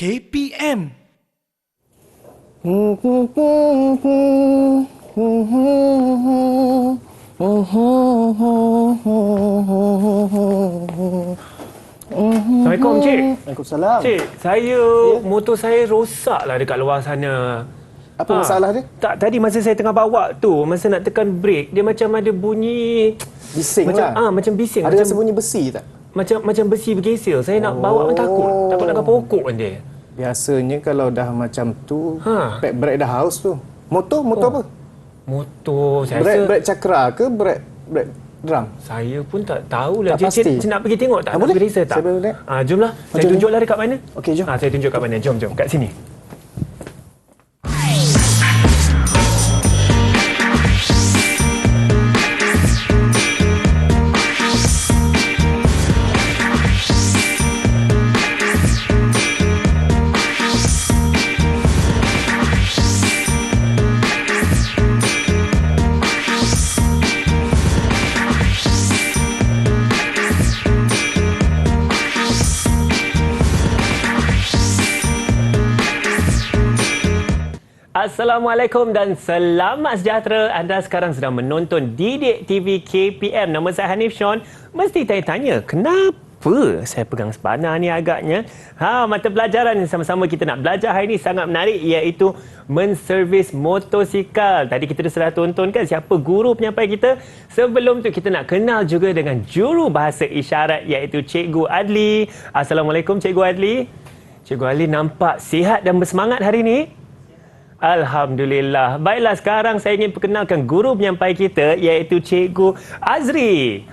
KPM. Assalamualaikum, Cik. Waalaikumsalam. Cik, motor saya rosak lah dekat luar sana. Apa masalah dia? Tak, tadi masa saya tengah bawa tu, masa nak tekan brake, dia macam ada bunyi Bising macam lah. macam bising, Ada macam rasa bunyi besi tak? macam besi bergeser. Saya nak bawa pun takut nak pokok kan dia. Biasanya kalau dah macam tu, Ha. brake dah haus tu. Motor apa? Motor saya Brake cakra ke brake drum? saya pun tak tahulah. Tak pasti. Cik nak pergi tengok tak? Nak boleh. pergi research tak? Saya boleh naik. Jomlah. Saya Jom. tunjuklah dekat mana. Okey, jom. Saya tunjuk kat mana. Jom. Kat sini. Assalamualaikum dan selamat sejahtera. Anda sekarang sedang menonton Didik TV KPM. Nama saya Hanif Sean. Mesti tanya-tanya, kenapa saya pegang sepanar ni agaknya? Mata pelajaran yang sama-sama kita nak belajar hari ini sangat menarik, iaitu menservis motosikal. Tadi kita sudah tonton kan siapa guru penyampai kita. Sebelum tu kita nak kenal juga dengan juru bahasa isyarat, iaitu Cikgu Adli. Assalamualaikum Cikgu Adli. Cikgu Adli nampak sihat dan bersemangat hari ini. Alhamdulillah. Baiklah, sekarang saya ingin perkenalkan guru penyampai kita, iaitu Cikgu Azri.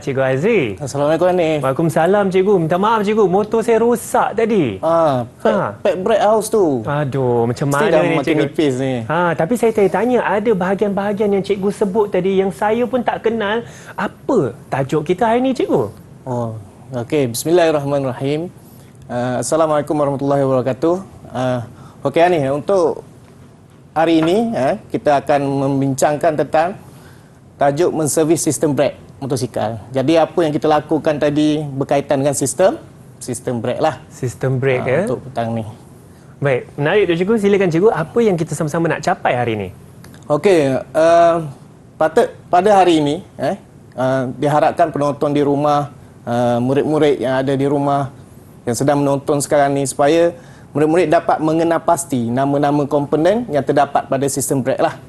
Cikgu Azri. Assalamualaikum Hanif. Waalaikumsalam Cikgu. Minta maaf Cikgu, motor saya rosak tadi. Pack brake house tu. Aduh, macam Mesti mana dah ni makin Cikgu? nipis ni. Tapi saya tanya, ada bahagian-bahagian yang Cikgu sebut tadi yang saya pun tak kenal. Apa tajuk kita hari ni Cikgu? Okey. Bismillahirrahmanirrahim. Assalamualaikum warahmatullahi wabarakatuh. Okey Hanif, untuk hari ini kita akan membincangkan tentang tajuk menservis sistem brake motosikal. Jadi apa yang kita lakukan tadi berkaitan dengan sistem brake lah. Sistem brake untuk petang ni. Baik, menarik tu Cikgu. Silakan Cikgu, apa yang kita sama-sama nak capai hari ini? Okey, pada hari ini diharapkan penonton di rumah, murid-murid yang ada di rumah yang sedang menonton sekarang ni, supaya murid-murid dapat mengenal pasti nama-nama komponen yang terdapat pada sistem brake lah.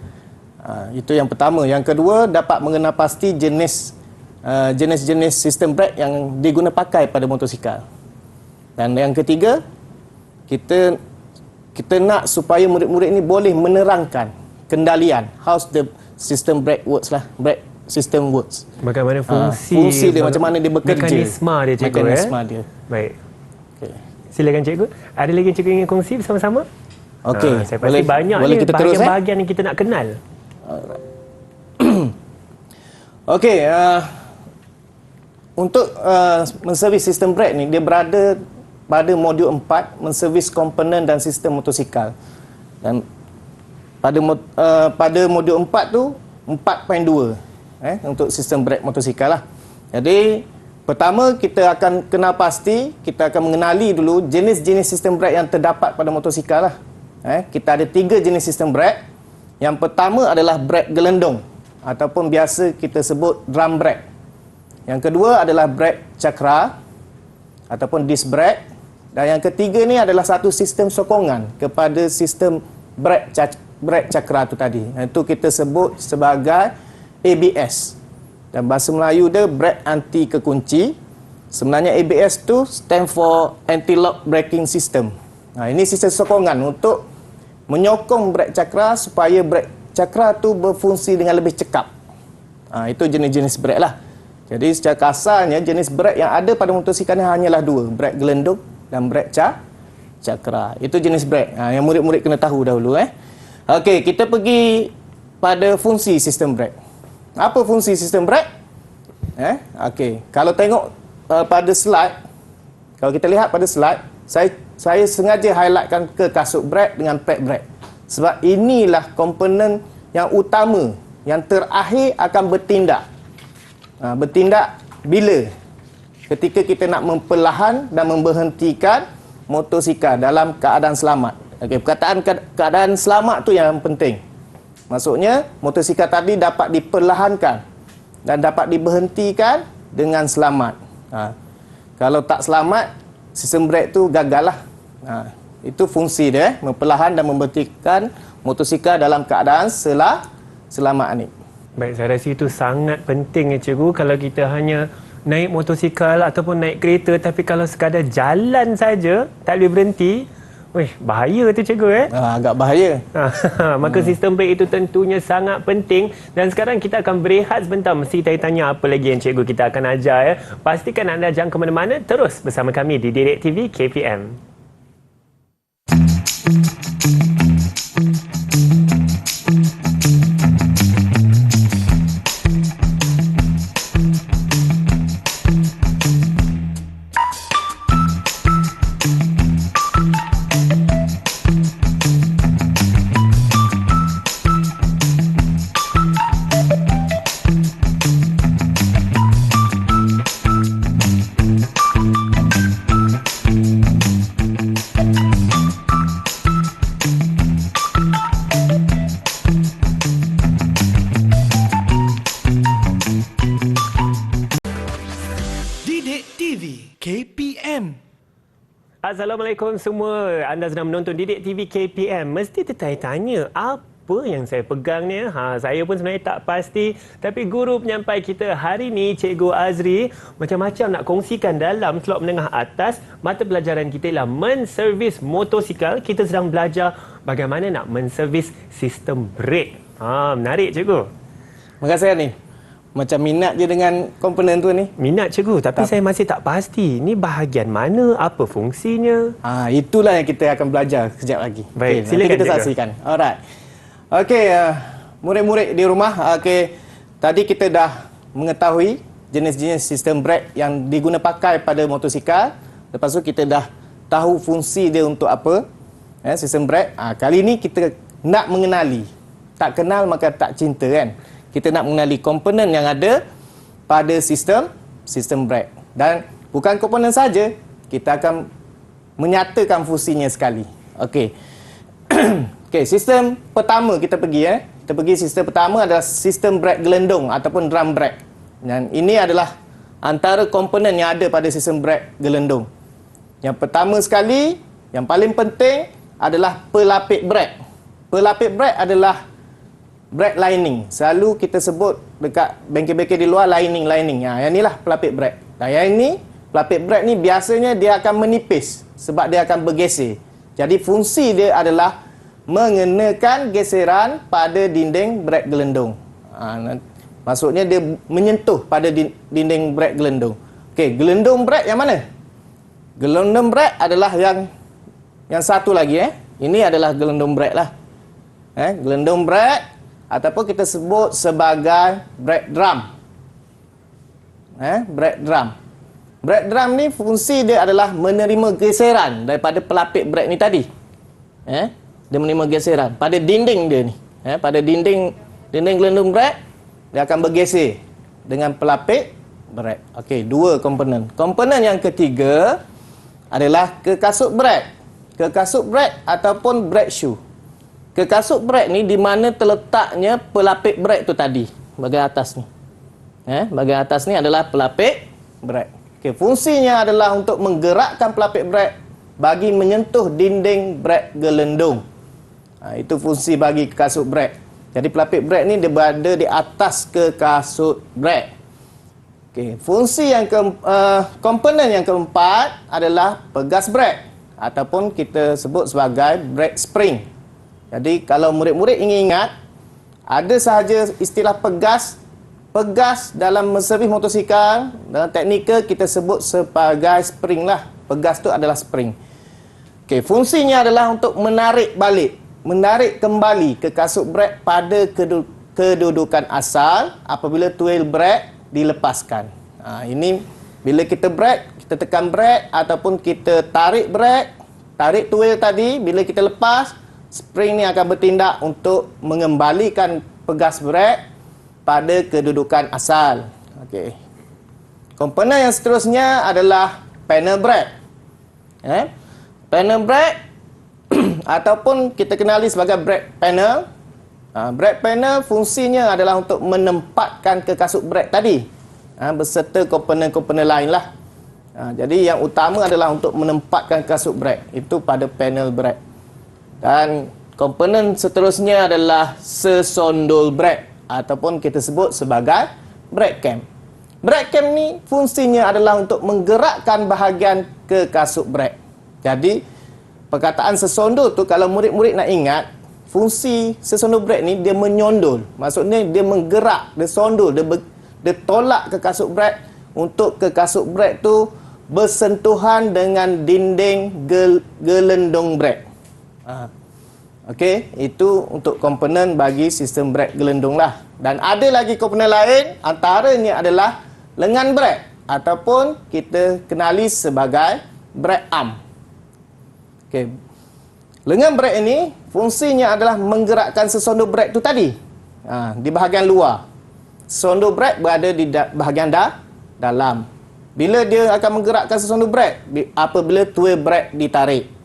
Itu yang pertama. Yang kedua, dapat mengenal pasti jenis-jenis sistem brake yang diguna pakai pada motosikal. Dan yang ketiga, kita nak supaya murid-murid ini boleh menerangkan kendalian how the system brake works lah. Brake system works. Bagaimana fungsi dia, macam mana dia bekerja. Mekanisme dia Cikgu. Mekanisme dia. Baik. Okay. Silakan Cikgu. Ada lagi yang Cikgu ingin kongsi bersama-sama? Okey. Saya pasti banyak boleh ni kita terus, bahagian-bahagian yang kita nak kenal. Okey. Untuk menservis sistem brake ni, dia berada pada modul 4, menservis komponen dan sistem motosikal. Dan pada modul 4 tu 4.2 untuk sistem brake motosikal lah. Jadi pertama, kita akan kenal pasti, kita akan mengenali dulu jenis-jenis sistem brake yang terdapat pada motosikal lah. Kita ada 3 jenis sistem brake. Yang pertama adalah brake gelendong ataupun biasa kita sebut drum brake. Yang kedua adalah brake cakra ataupun disc brake. Dan yang ketiga ni adalah satu sistem sokongan kepada sistem brake cakra tu tadi. Itu kita sebut sebagai ABS. Dan bahasa Melayu dia brake anti kekunci. Sebenarnya ABS tu stand for anti-lock braking system. Ini sistem sokongan untuk menyokong brake cakra supaya brake cakra tu berfungsi dengan lebih cekap. Itu jenis-jenis brake lah. Jadi secara kasarnya jenis brake yang ada pada motosikal ni hanyalah 2, brake gelendong dan brake cakra. Itu jenis brake yang murid-murid kena tahu dahulu. Okey, kita pergi pada fungsi sistem brake. Apa fungsi sistem brake? Okey, kalau tengok pada slide, kalau kita lihat pada slide, saya sengaja highlightkan ke kasut brake dengan pad brake. Sebab inilah komponen yang utama, yang terakhir akan bertindak. Bertindak bila? Ketika kita nak memperlahan dan memberhentikan motosikal dalam keadaan selamat. Okey, perkataan keadaan selamat tu yang penting. Maksudnya motosikal tadi dapat diperlahankan dan dapat diberhentikan dengan selamat. Kalau tak selamat, sistem brake tu gagal lah. Itu fungsi dia, memperlahan dan memberhentikan motosikal dalam keadaan selamat ni. Baik, saya rasa itu sangat penting ya cikgu. Kalau kita hanya naik motosikal ataupun naik kereta tapi kalau sekadar jalan saja tak boleh berhenti, bahaya tu cikgu Agak bahaya. Maka sistem brake itu tentunya sangat penting. Dan sekarang kita akan berehat sebentar. Mesti tanya apa lagi yang cikgu kita akan ajar Pastikan anda jangan ke mana-mana. Terus bersama kami di Didik TV KPM. KPM. Assalamualaikum semua. Anda sedang menonton Didik TV KPM. Mesti tertanya-tanya apa yang saya pegang ni. Saya pun sebenarnya tak pasti. Tapi guru penyampai kita hari ni, Cikgu Azri, macam-macam nak kongsikan dalam slot menengah atas. Mata pelajaran kita ialah menservis motosikal. Kita sedang belajar bagaimana nak menservis sistem brake. Menarik cikgu. Terima kasih ni. Macam minat je dengan komponen tu ni. Minat cikgu, tapi saya masih tak pasti. Ni bahagian mana, apa fungsinya? Itulah yang kita akan belajar sekejap lagi. Baik, silakan kita cikgu. saksikan. Alright. Okey, murid-murid di rumah, tadi kita dah mengetahui jenis-jenis sistem brake yang diguna pakai pada motosikal. Lepas tu kita dah tahu fungsi dia untuk apa. Sistem brake. Kali ni kita nak mengenali. Tak kenal maka tak cinta kan. Kita nak mengenali komponen yang ada pada sistem brake. Dan bukan komponen saja, kita akan menyatakan fungsinya sekali. Okey. Okey, sistem pertama kita pergi Kita pergi sistem pertama adalah sistem brake gelendung ataupun drum brake. Dan ini adalah antara komponen yang ada pada sistem brake gelendung. Yang pertama sekali, yang paling penting adalah pelapis brake. Pelapis brake adalah brake lining. Selalu kita sebut dekat bengkel-bengkel di luar lining. Yang inilah pelapis brake. Dan yang ini, pelapis brake ni biasanya dia akan menipis sebab dia akan bergeser. Jadi fungsi dia adalah mengenakan geseran pada dinding brake gelendung. Maksudnya dia menyentuh pada dinding brake gelendung. Okey, gelendung brake yang mana? Gelendung brake adalah yang satu lagi Ini adalah gelendung brake lah. Gelendung brake ataupun kita sebut sebagai brake drum. Brake drum. Brake drum ni fungsi dia adalah menerima geseran daripada pelapis brake ni tadi. Dia menerima geseran pada dinding dia ni. Pada dinding gelendung brake, dia akan bergeser dengan pelapis brake. Okey, dua komponen. Komponen yang ketiga adalah kekasut brake. Kekasut brake ataupun brake shoe. Kekasut brake ni di mana terletaknya pelapis brake tu tadi, bahagian atas ni. Bahagian atas ni adalah pelapis brake. Okey, fungsinya adalah untuk menggerakkan pelapis brake bagi menyentuh dinding brake gelendung. Itu fungsi bagi kekasut brake. Jadi pelapis brake ni dia berada di atas kekasut brake. Okey, fungsi yang komponen yang keempat adalah pegas brake ataupun kita sebut sebagai brake spring. Jadi kalau murid-murid ingin ingat, ada sahaja istilah pegas. Pegas dalam menservis motosikal, dalam teknikal kita sebut sebagai spring lah. Pegas tu adalah spring. Okey, fungsinya adalah untuk menarik kembali kekasut brake pada kedudukan asal apabila tuil brake dilepaskan. Ini bila kita brake, kita tekan brake ataupun kita tarik brake, tarik tuil tadi, bila kita lepas, spring ni akan bertindak untuk mengembalikan pegas brake pada kedudukan asal. Okey. Komponen yang seterusnya adalah panel brake. panel brake ataupun kita kenali sebagai brake panel. Brake panel fungsinya adalah untuk menempatkan ke kasut brake tadi, beserta komponen-komponen lain lah. Jadi yang utama adalah untuk menempatkan kasut brake itu pada panel brake. Dan komponen seterusnya adalah sesondol brake ataupun kita sebut sebagai brake cam. Brake cam ni fungsinya adalah untuk menggerakkan bahagian ke kasut brake. Jadi perkataan sesondol tu kalau murid-murid nak ingat, fungsi sesondol brake ni dia menyondol. Maksudnya dia menggerak, dia sondol, dia tolak ke kasut brake untuk ke kasut brake tu bersentuhan dengan dinding gelendong brake. Okey, itu untuk komponen bagi sistem brake gelendong lah. Dan ada lagi komponen lain, antaranya adalah lengan brake ataupun kita kenali sebagai brake arm. Okey. Lengan brake ini fungsinya adalah menggerakkan sesondol brake tu tadi. Di bahagian luar. Sesondol brake berada di bahagian dalam. Bila dia akan menggerakkan sesondol brake? Apabila tuai brake ditarik.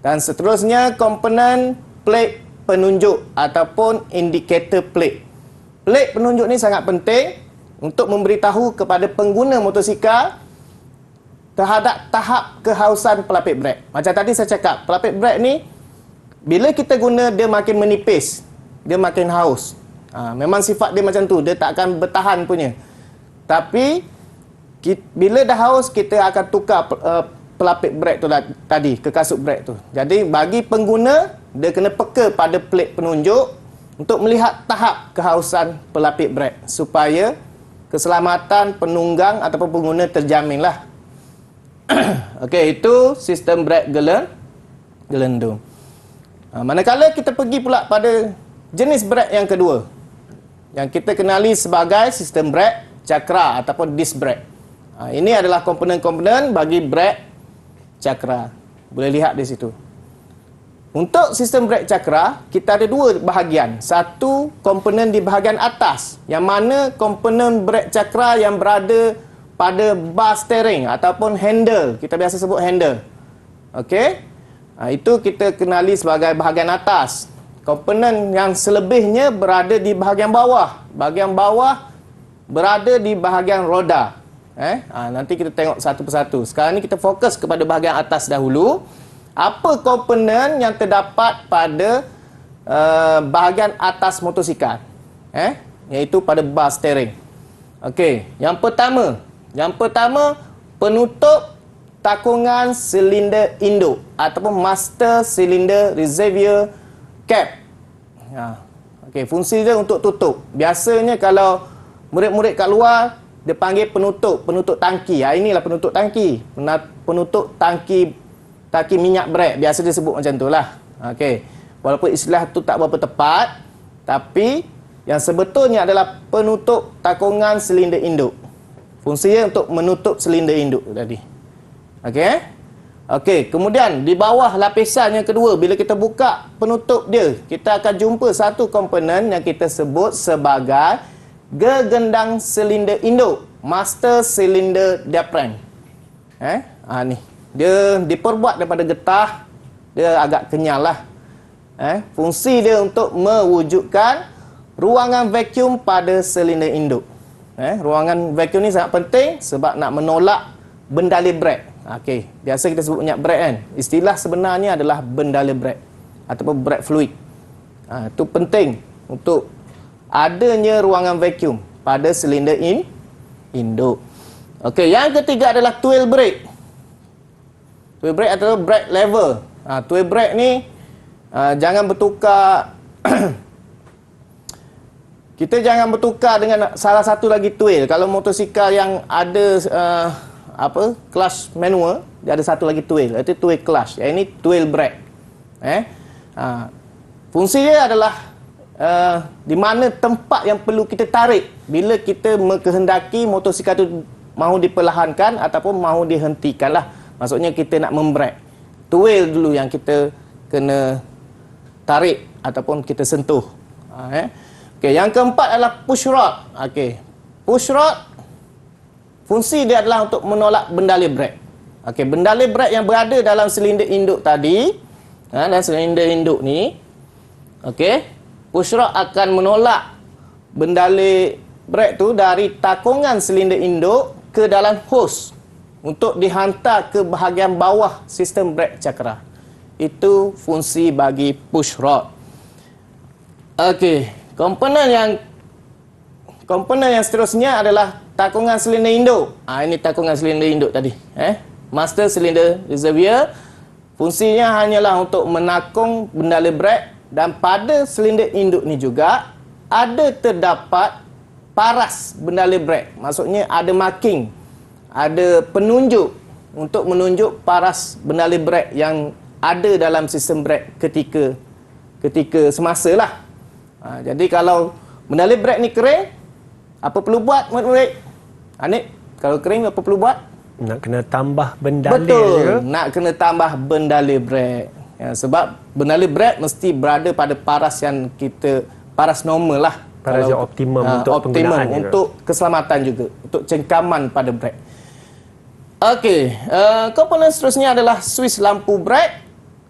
Dan seterusnya komponen plate penunjuk ataupun indicator plate. Plate penunjuk ni sangat penting untuk memberitahu kepada pengguna motosikal terhadap tahap kehausan pelapis brake. Macam tadi saya cakap, pelapis brake ni bila kita guna dia makin menipis, dia makin haus. Memang sifat dia macam tu, dia tak akan bertahan punya. Tapi bila dah haus, kita akan tukar pelapis brake tu tadi ke kasut brake tu. Jadi bagi pengguna, dia kena peka pada plate penunjuk untuk melihat tahap kehausan pelapis brake supaya keselamatan penunggang ataupun pengguna terjaminlah. Okey, itu sistem brake gelendong. Manakala kita pergi pula pada jenis brake yang kedua, yang kita kenali sebagai sistem brake cakra ataupun disc brake. Ini adalah komponen-komponen bagi brake cakra. Boleh lihat di situ. Untuk sistem brake cakra, kita ada dua bahagian. Satu komponen di bahagian atas, yang mana komponen brake cakra yang berada pada bar steering ataupun handle. Kita biasa sebut handle. Okey? Itu kita kenali sebagai bahagian atas. Komponen yang selebihnya berada di bahagian bawah. Bahagian bawah berada di bahagian roda. Nanti kita tengok satu persatu. Sekarang ni kita fokus kepada bahagian atas dahulu. Apa komponen yang terdapat pada bahagian atas motosikal? Iaitu pada bar steering. Okey, yang pertama penutup takungan silinder induk ataupun master cylinder reservoir cap. Okey, fungsi dia untuk tutup. Biasanya kalau murid-murid kat luar dia panggil penutup tangki. Inilah penutup tangki. Penutup tangki minyak brake. Biasa dia sebut macam itulah. Okey. Walaupun istilah tu tak berapa tepat, tapi yang sebetulnya adalah penutup takungan silinder induk. Fungsinya untuk menutup silinder induk tadi. Okey. Okey, kemudian di bawah lapisan yang kedua, bila kita buka penutup dia, kita akan jumpa satu komponen yang kita sebut sebagai gegendang silinder induk, master cylinder diaphragm. Ni dia diperbuat daripada getah, dia agak kenyal lah. Fungsi dia untuk mewujudkan ruangan vacuum pada silinder induk. Ruangan vacuum ni sangat penting sebab nak menolak bendali brake. Okey, biasa kita sebut minyak brake kan. Istilah sebenarnya adalah bendali brake ataupun brake fluid. Itu penting untuk adanya ruangan vacuum pada silinder induk. Okey, yang ketiga adalah twill brake. Twill brake atau brake lever. Twill brake ni jangan bertukar kita jangan bertukar dengan salah satu lagi twill. Kalau motosikal yang ada clutch manual, dia ada satu lagi twill. Itu twill clutch. Yang ini twill brake. Fungsi dia adalah di mana tempat yang perlu kita tarik bila kita mengkehendaki motosikal itu mahu diperlahankan ataupun mahu dihentikan lah. Maksudnya kita nak membrake. Twill dulu yang kita kena tarik ataupun kita sentuh. Okey, yang keempat adalah push rod. Okey. Push rod fungsi dia adalah untuk menolak bendali brake. Okey, bendale brake yang berada dalam silinder induk tadi, dalam silinder induk ni, okey, push rod akan menolak bendale brake tu dari takungan silinder induk ke dalam hos untuk dihantar ke bahagian bawah sistem brake cakra. Itu fungsi bagi push rod. Okey, komponen yang seterusnya adalah takungan silinder induk. Ini takungan silinder induk tadi. Master cylinder reservoir. Fungsinya hanyalah untuk menakung bendale brake, dan pada silinder induk ni juga ada terdapat paras bendale brake. Maksudnya ada marking, ada penunjuk untuk menunjuk paras bendale brake yang ada dalam sistem brake ketika semasa lah. Jadi kalau bendale brake ni kering, apa perlu buat murid-murid? Anik, kalau kering apa perlu buat? Nak kena tambah bendale. Betul, nak kena tambah bendale brake. Sebab bendale brake mesti berada pada paras yang paras normal lah. Paras yang optimum untuk penggunaan juga. Untuk keselamatan juga, untuk cengkaman pada brake. Okey, komponen seterusnya adalah switch lampu brake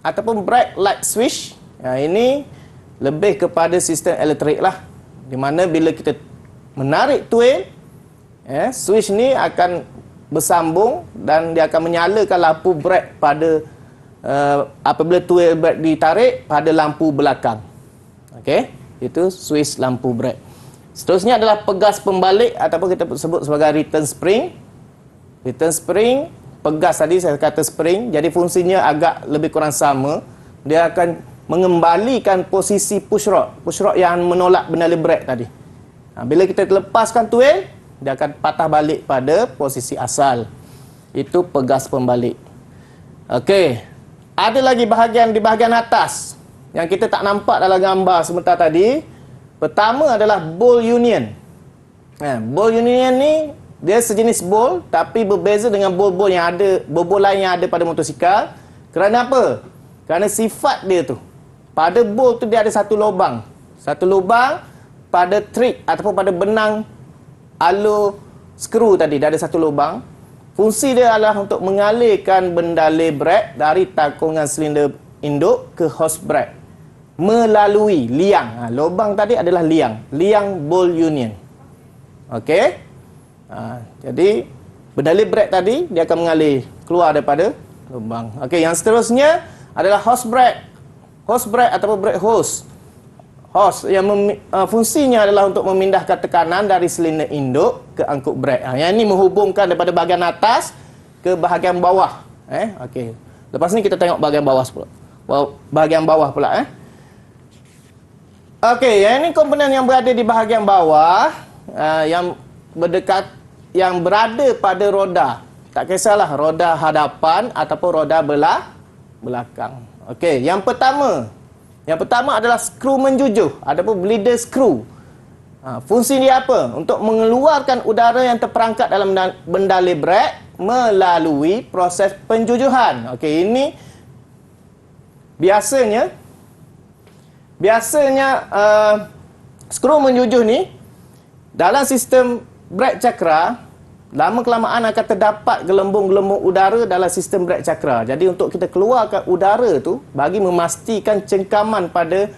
ataupun brake light switch. Ini lebih kepada sistem elektrik lah, di mana bila kita menarik tuil, switch ni akan bersambung dan dia akan menyalakan lampu brake pada apabila tuil brake ditarik pada lampu belakang. Okey, itu switch lampu brake. Seterusnya adalah pegas pembalik ataupun kita sebut sebagai return spring. Return spring, pegas tadi saya kata spring, jadi fungsinya agak lebih kurang sama. Dia akan mengembalikan posisi push rod yang menolak bendale brake tadi. Bila kita lepaskan tuil, dia akan patah balik pada posisi asal. Itu pegas pembalik. Okey, ada lagi di bahagian atas yang kita tak nampak dalam gambar sebentar tadi. Pertama adalah ball union. Ball union ni dia sejenis ball tapi berbeza dengan ball-ball lain yang ada pada motosikal. Kerana apa? Kerana sifat dia tu. Pada ball tu dia ada satu lubang. Satu lubang pada trik ataupun pada benang alur skru tadi, dia ada satu lubang. Fungsi dia adalah untuk mengalirkan bendale brake dari takungan silinder induk ke hos brake melalui liang. Lubang tadi adalah liang ball union. Okey. Jadi bendale brake tadi dia akan mengalir keluar daripada lubang. Okey, yang seterusnya adalah hos brake. Hos brake ataupun brake hose. Hos yang fungsinya adalah untuk memindahkan tekanan dari silinder induk ke angkut brake. Yang ini menghubungkan daripada bahagian atas ke bahagian bawah. Okey. Lepas ni kita tengok bahagian bawah pula. Bahagian bawah pula. Okey, yang ini komponen yang berada di bahagian bawah, yang berada pada roda. Tak kisahlah roda hadapan ataupun roda belakang. Okey, yang pertama adalah skru menjujuh ataupun bleeder screw. Fungsi dia apa? Untuk mengeluarkan udara yang terperangkap dalam bendale brake melalui proses penjujuhan. Okey, ini biasanya skru menjujuh ni dalam sistem brake cakra lama-kelamaan akan terdapat gelembung-gelembung udara dalam sistem brake cakra. Jadi untuk kita keluarkan udara tu bagi memastikan cengkaman pada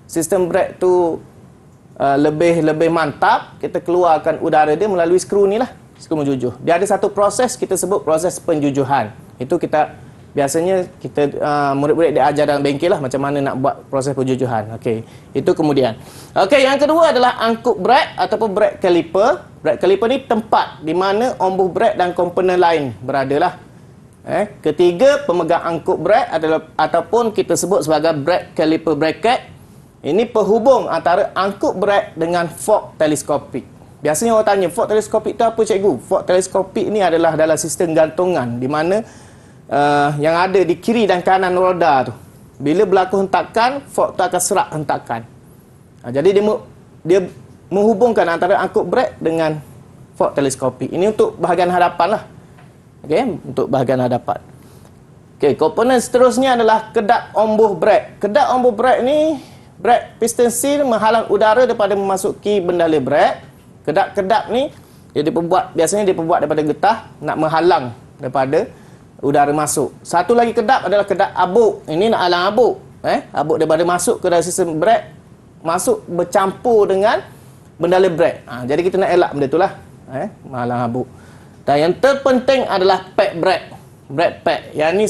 sistem brake tu lebih mantap, kita keluarkan udara dia melalui skru ni lah, skru menjujuh. Dia ada satu proses kita sebut proses penjujuhan. Itu biasanya murid-murid diajar dalam bengkel lah macam mana nak buat proses penjujuhan. Okey, itu kemudian. Okey, yang kedua adalah angkut brake ataupun brake caliper. Brake caliper ni tempat di mana ombuh brake dan komponen lain beradalah. Ketiga, pemegang angkut brake ataupun kita sebut sebagai brake caliper bracket. Ini penghubung antara angkut brake dengan fork teleskopik. Biasanya orang tanya, fork teleskopik itu apa cikgu? Fork teleskopik ni adalah dalam sistem gantungan di mana yang ada di kiri dan kanan roda tu. Bila berlaku hentakan, fork tu akan serak hentakan. Jadi dia menghubungkan antara angkut brake dengan fork teleskopik. Ini untuk bahagian hadapan lah. Okey, untuk bahagian hadapan. Okey, komponen seterusnya adalah kedak ombuh brake. Kedak ombuh brake ni, brake piston seal menghalang udara daripada memasuki bendale brake. Kedak-kedak ni biasanya diperbuat daripada getah nak menghalang daripada udara masuk. Satu lagi kedap adalah kedap abuk. Ini nak halang abuk. Abuk daripada masuk ke dalam sistem brake, masuk bercampur dengan bendala brake. Jadi kita nak elak benda itulah. Halang abuk. Dan yang terpenting adalah pad brake. Brake pad. Yang ni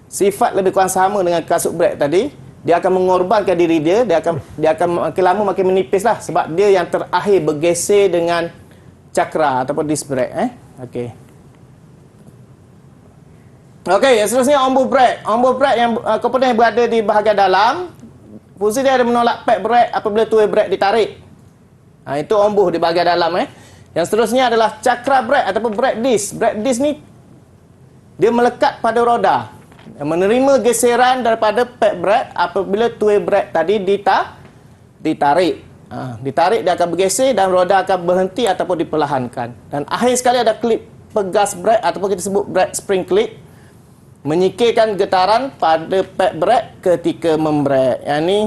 sifat lebih kurang sama dengan kasut brake tadi. Dia akan mengorbankan diri dia. Dia akan makin lama makin menipis lah. Sebab dia yang terakhir bergeser dengan cakra ataupun disc brake. Okey, yang seterusnya onboard brake. Onboard brake yang komponen yang berada di bahagian dalam, fungsi dia ada menolak pad brake apabila two-way brake ditarik. Itu onboard di bahagian dalam. Yang seterusnya adalah cakra brake ataupun brake disc. Brake disc ni dia melekat pada roda, menerima geseran daripada pad brake apabila two-way brake tadi ditarik. Ditarik, dia akan bergeser dan roda akan berhenti ataupun diperlahankan. Dan akhir sekali ada klip pegas brake ataupun kita sebut brake spring clip, menyikirkan getaran pada pad brake ketika membrake. Yang ni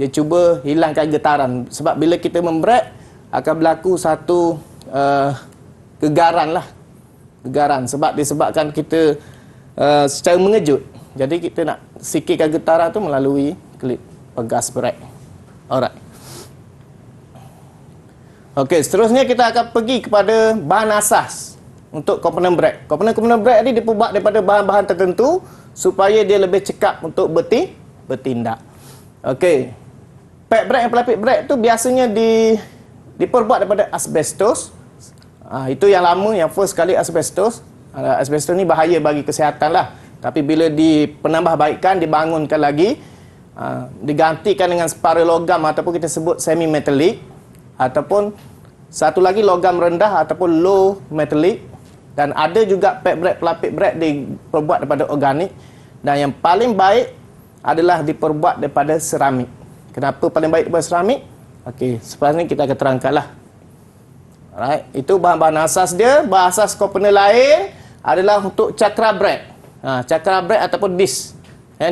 dia cuba hilangkan getaran. Sebab bila kita membrake akan berlaku satu gegaran lah. Gegaran sebab disebabkan kita secara mengejut. Jadi kita nak sikirkan getaran tu melalui klip pegas brake. Alright. Okey, seterusnya kita akan pergi kepada bahan asas untuk komponen brake. Komponen brake ni diperbuat daripada bahan-bahan tertentu supaya dia lebih cekap untuk bertindak. Okey. Pad brake yang pelapis brake tu biasanya diperbuat daripada asbestos. Itu yang lama, yang first kali asbestos. Asbestos ni bahaya bagi kesihatan lah. Tapi bila dipenambahbaikkan, dibangunkan lagi, digantikan dengan separuh logam ataupun kita sebut semi metalik, ataupun satu lagi logam rendah ataupun low metallic. Dan ada juga pad brake pelapis brake diperbuat daripada organik. Dan yang paling baik adalah diperbuat daripada seramik. Kenapa paling baik daripada seramik? Okey, selepas ni kita akan terangkanlah. Alright, itu bahan-bahan asas dia. Bahan asas komponen lain adalah untuk cakra brake. Cakra brake ataupun disc.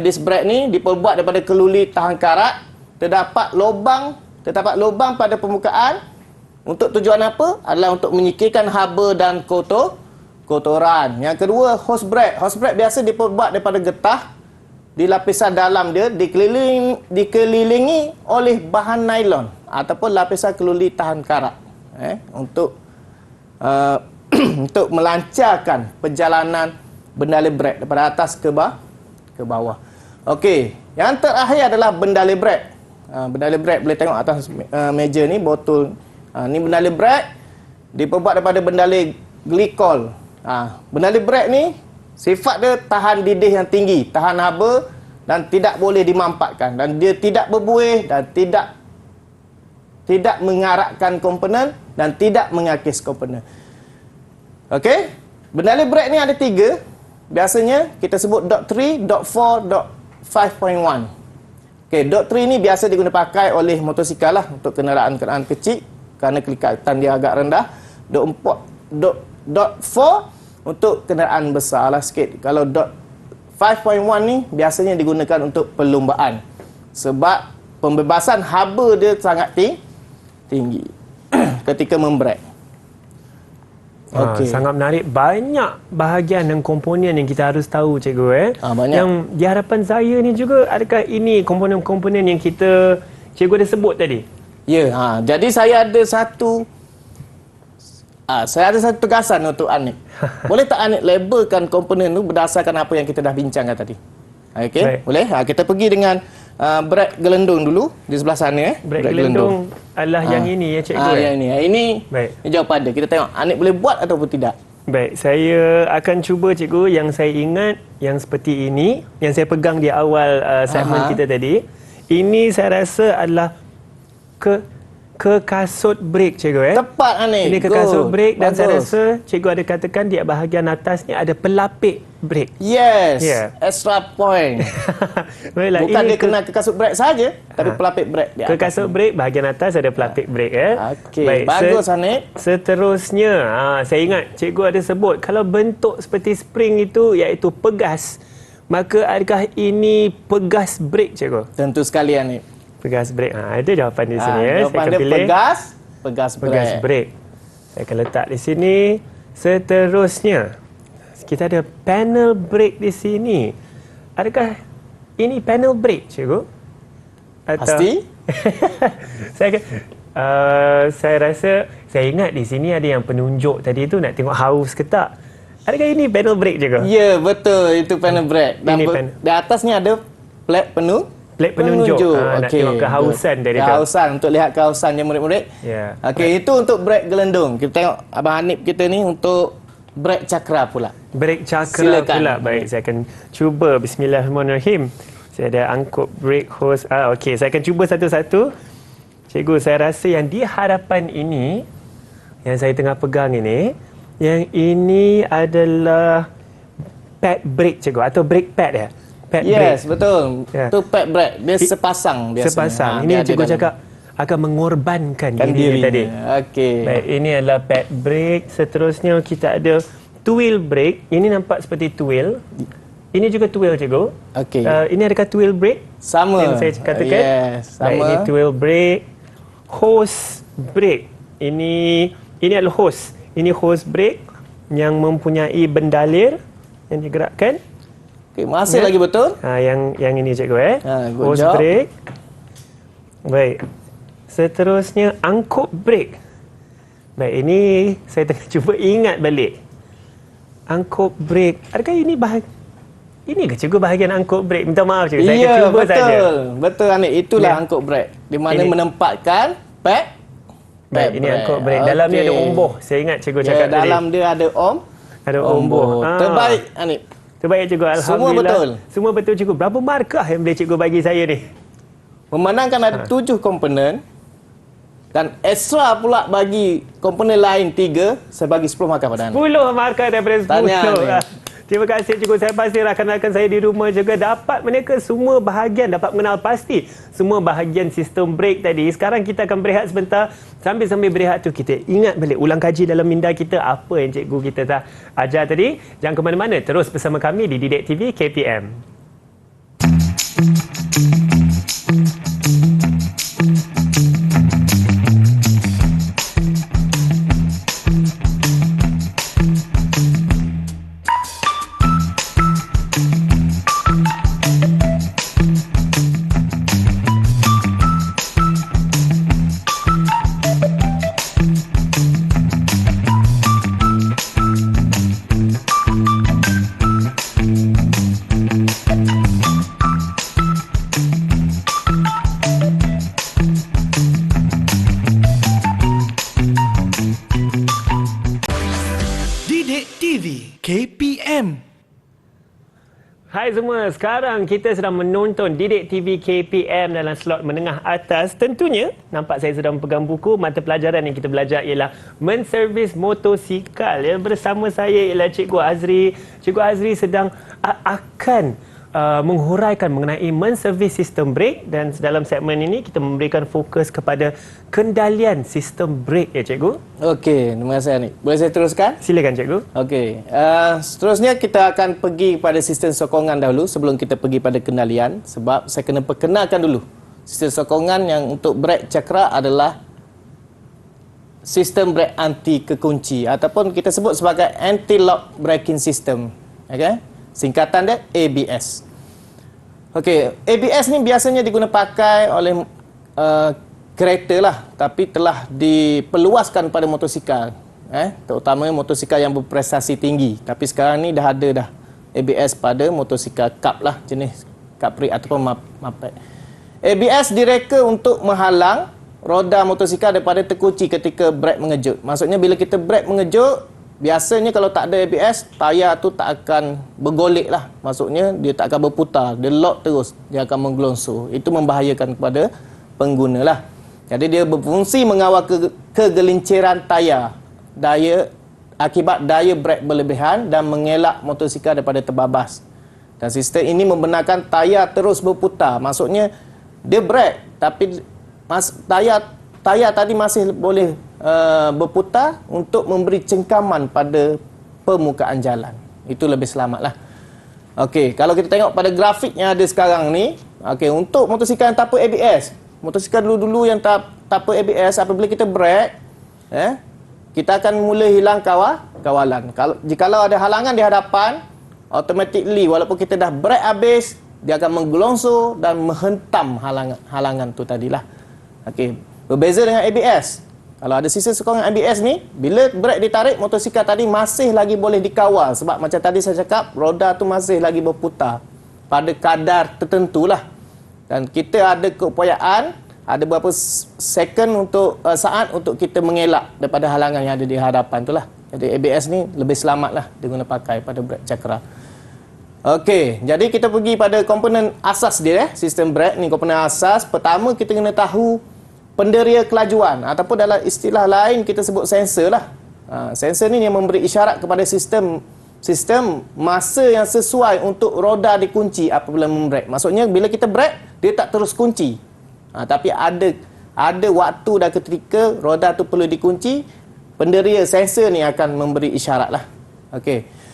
Disc brake ni diperbuat daripada keluli tahan karat. Terdapat lubang pada permukaan. Untuk tujuan apa? Adalah untuk menyikirkan haba dan kotoran. Yang kedua, hose brake. Hose brake biasa diperbuat daripada getah. Di lapisan dalam dia dikelilingi oleh bahan nylon ataupun lapisan keluli tahan karat. Untuk untuk melancarkan perjalanan bendala brake daripada atas ke bawah. Okey, yang terakhir adalah bendala brake. Bendala brake boleh tengok atas meja ni, botol. Ni bendala brake diperbuat daripada bendala glikol. Bendala brake ni sifat dia tahan didih yang tinggi, tahan haba dan tidak boleh dimampatkan, dan dia tidak berbuih dan tidak mengarakkan komponen dan tidak mengakis komponen. Okey, bendala brake ni ada 3. Biasanya kita sebut dot 3, dot 4, dot 5.1. Okey, dot 3 ni biasa digunakan pakai oleh motosikal lah untuk kenderaan-kenderaan kecil kerana kelikatan dia agak rendah. Dot 4 untuk kenderaan besar lah sikit. Kalau dot 5.1 ni biasanya digunakan untuk perlumbaan sebab pembebasan haba dia sangat tinggi ketika membrake. Sangat menarik. Banyak bahagian dan komponen yang kita harus tahu, cikgu. Banyak. Yang di hadapan saya ni juga, adakah ini komponen-komponen yang cikgu ada sebut tadi? Ya, jadi saya ada satu tugasan untuk Anik. Boleh tak Anik labelkan komponen tu berdasarkan apa yang kita dah bincangkan tadi? Okey, boleh? Kita pergi dengan brake gelendung dulu di sebelah sana. Brake gelendung adalah yang ini ya, cikgu. Yang ini. Ini jawapan dia. Kita tengok Anik boleh buat ataupun tidak. Baik, saya akan cuba, cikgu. Yang saya ingat yang seperti ini, yang saya pegang di awal segmen kita tadi. Ini saya rasa adalah ke kasut brake, cikgu. Tepat, Anik. Ini ke kasut brake dan saya rasa cikgu ada katakan di bahagian atas ni ada pelapik brake. Yes. Extra point. Baiklah, bukan dia kena ke kasut brake saja, tapi pelapik brake dia. Ke kasut brake bahagian atas ada pelapik brake. Okey, baik, bagus Anik. Seterusnya, saya ingat cikgu ada sebut kalau bentuk seperti spring itu iaitu pegas. Maka adakah ini pegas brake, cikgu? Tentu sekali, Anik. Pegas brake. Itu jawapan di sini. Jawapan saya akan dia pilih pegas brake. Saya akan letak di sini. Seterusnya, kita ada panel brake di sini. Adakah ini panel brake, cikgu? Pasti. Saya rasa, saya ingat di sini ada yang penunjuk tadi tu nak tengok haus ke tak. Adakah ini panel brake, cikgu? Ya, betul. Itu panel brake. Dan di atasnya ada flag Plate penunjuk. Nak tengok kehausan tadi tu. Kehausan, untuk lihat kehausannya murid-murid. Ya. Okey, itu untuk brake gelendung. Kita tengok Abang Hanif kita ni untuk brake cakra pula. Brake cakra Silakan. pula. Baik, saya akan cuba. Bismillahirrahmanirrahim. Saya ada angkut brake hose. Okey, saya akan cuba satu-satu. Cikgu, saya rasa yang di hadapan ini, yang saya tengah pegang ini, yang ini adalah pad brake, cikgu, atau brake pad ya? Pad Yes, brake. betul. Ya. Itu pad brake. Dia sepasang biasanya. Sepasang. Ha, Ini dia yang cikgu ada cakap akan mengorbankan dalam diri tadi. Okey. Baik, ini adalah pad brake. Seterusnya kita ada two wheel brake. Ini nampak seperti two wheel. Ini juga two wheel, cikgu. Okey. Ini adakah two wheel brake? Sama. Yang saya katakan. Yes, sama. Baik, ini two wheel brake. Hose brake. Ini adalah hose. Ini hose brake yang mempunyai bendalir yang digerakkan. Okey, masih Ya. lagi betul. Yang ini, cikgu, Good hose job. brake. Baik. Seterusnya angkut brake. Baik, ini saya tengah cuba ingat balik. Angkut brake. Adakah ini ini ke cikgu bahagian angkut brake? Minta maaf, cikgu. Saya akan Ya, cuba betul. saja. Betul, Hanif. Itulah Ya. angkut brake. Di mana Ini. menempatkan pad. Baik, ini angkut brake. Dalam ni ada omboh. Saya ingat cikgu Ya, cakap tadi. dalam dia ada Ada omboh. Terbaik, Hanif. Terbaik, cikgu. Semua Alhamdulillah. betul. Semua betul, cikgu. Berapa markah yang boleh cikgu bagi saya ni? Memandangkan ada 7 komponen dan extra pula bagi komponen lain 3, saya bagi 10 markah pada anda. 10 markah daripada 10. Tahniah, Terima kasih, cikgu. Saya pasti rakan-rakan saya di rumah juga dapat mereka semua bahagian, dapat mengenal pasti semua bahagian sistem brake tadi. Sekarang kita akan berehat sebentar. Sambil-sambil berehat tu kita ingat balik, ulang kaji dalam minda kita apa yang cikgu kita dah ajar tadi. Jangan ke mana-mana, terus bersama kami di Didik TV KPM. Didik TV KPM. Hai semua, sekarang kita sedang menonton Didik TV KPM dalam slot menengah atas. Tentunya, nampak saya sedang pegang buku. Mata pelajaran yang kita belajar ialah menservis motosikal. Ya, bersama saya ialah Cikgu Azri. Cikgu Azri sedang akan menghuraikan mengenai menservis sistem brake, dan dalam segmen ini kita memberikan fokus kepada kendalian sistem brake, ya cikgu. Okey, terima kasih Hanif. Boleh saya teruskan? Silakan cikgu. Okey, seterusnya kita akan pergi pada sistem sokongan dahulu sebelum kita pergi pada kendalian, sebab saya kena perkenalkan dulu. Sistem sokongan yang untuk brake cakra adalah sistem brake anti kekunci ataupun kita sebut sebagai anti-lock braking system. Okey? Singkatan dia ABS. Okey, ABS ni biasanya digunakan pakai oleh kereta lah, tapi telah diperluaskan pada motosikal. Terutamanya motosikal yang berprestasi tinggi. Tapi sekarang ni dah ada dah ABS pada motosikal Cup lah, jenis Capri ataupun Moped. ABS direka untuk menghalang roda motosikal daripada terkunci ketika brake mengejut. Maksudnya bila kita brake mengejut, biasanya kalau tak ada ABS, tayar tu tak akan bergolek lah. Maksudnya dia tak akan berputar, dia lock terus, dia akan menggelongsor. Itu membahayakan kepada pengguna lah. Jadi dia berfungsi mengawal kegelinciran tayar, akibat daya brake berlebihan dan mengelak motosikal daripada terbabas. Dan sistem ini membenarkan tayar terus berputar. Maksudnya dia brake tapi tayar tadi masih boleh berputar untuk memberi cengkaman pada permukaan jalan. Itu lebih selamatlah. Okey, kalau kita tengok pada grafik yang ada sekarang ni, okey, untuk motosikal yang tanpa ABS, motosikal dulu-dulu yang tanpa ABS, apabila kita brake, kita akan mula hilang kawalan. Jikalau ada halangan di hadapan, automatically walaupun kita dah brake habis, dia akan menggelongsor dan menghentam halangan tu tadilah. Okey, berbeza dengan ABS. Kalau ada sistem sokongan ABS ni, bila brake ditarik, motosikal tadi masih lagi boleh dikawal sebab macam tadi saya cakap, roda tu masih lagi berputar pada kadar tertentulah. Dan kita ada keupayaan, ada beberapa second untuk saat untuk kita mengelak daripada halangan yang ada di hadapan tu lah. Jadi ABS ni lebih selamat lah dia guna pakai pada brake cakra. Okey, jadi kita pergi pada komponen asas dia, sistem brake ni komponen asas. Pertama kita kena tahu penderia kelajuan ataupun dalam istilah lain kita sebut sensor lah. Sensor ni yang memberi isyarat kepada sistem masa yang sesuai untuk roda dikunci apabila membrake. Maksudnya bila kita brake, dia tak terus kunci. Tapi ada waktu dan ketika roda tu perlu dikunci, penderia sensor ni akan memberi isyarat lah. Okey.